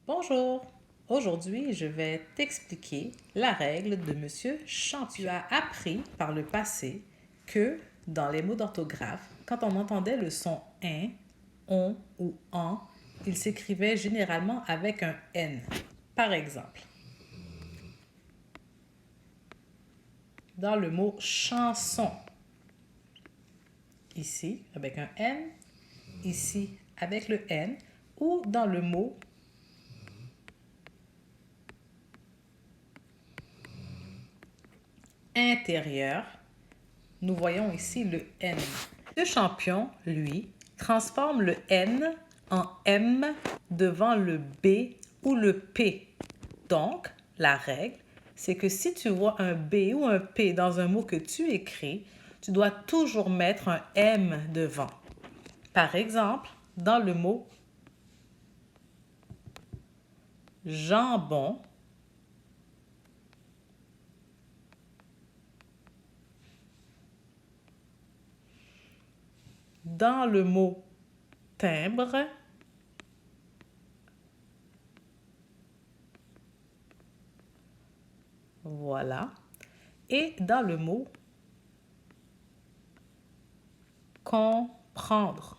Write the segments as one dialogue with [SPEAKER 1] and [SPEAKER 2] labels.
[SPEAKER 1] Bonjour! Aujourd'hui, je vais t'expliquer la règle de Monsieur Champion. Tu as appris par le passé que dans les mots d'orthographe, quand on entendait le son in, on ou en, il s'écrivait généralement avec un N. Par exemple, dans le mot chanson, ici avec un N, ici avec le N, ou dans le mot intérieur, nous voyons ici le N. Le champion, lui, transforme le N en M devant le B ou le P. Donc, la règle, c'est que si tu vois un B ou un P dans un mot que tu écris, tu dois toujours mettre un M devant. Par exemple, dans le mot jambon, dans le mot timbre, voilà, et dans le mot comprendre.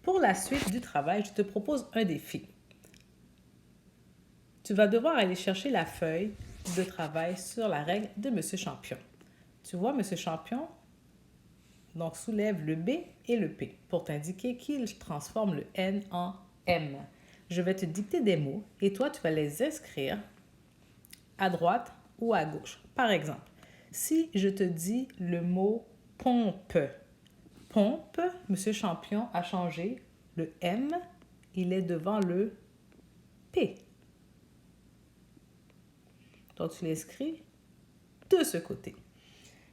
[SPEAKER 1] Pour la suite du travail, je te propose un défi. Tu vas devoir aller chercher la feuille de travail sur la règle de Monsieur Champion. Tu vois, Monsieur Champion, donc soulève le B et le P pour t'indiquer qu'il transforme le N en M. Je vais te dicter des mots et toi, tu vas les inscrire à droite ou à gauche. Par exemple, si je te dis le mot pompe, pompe, Monsieur Champion a changé le M, il est devant le P. Donc, tu l'inscris de ce côté.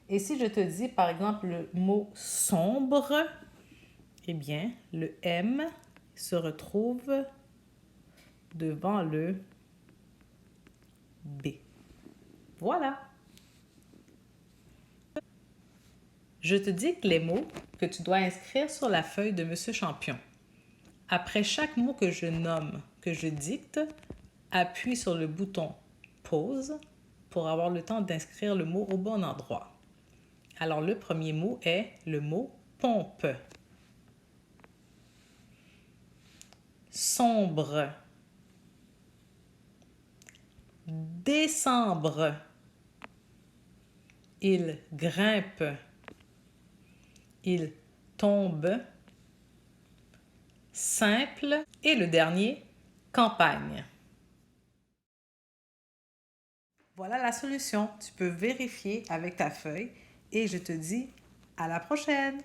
[SPEAKER 1] Et si je te dis, par exemple, le mot sombre, eh bien, le M se retrouve devant le B. Voilà. Je te dicte les mots que tu dois inscrire sur la feuille de Monsieur Champion. Après chaque mot que je nomme, que je dicte, appuie sur le bouton pause pour avoir le temps d'inscrire le mot au bon endroit. Alors, le premier mot est le mot pompe. Sombre. Décembre. Il grimpe. Il tombe. Simple. Et le dernier, campagne. Voilà la solution. Tu peux vérifier avec ta feuille et je te dis à la prochaine.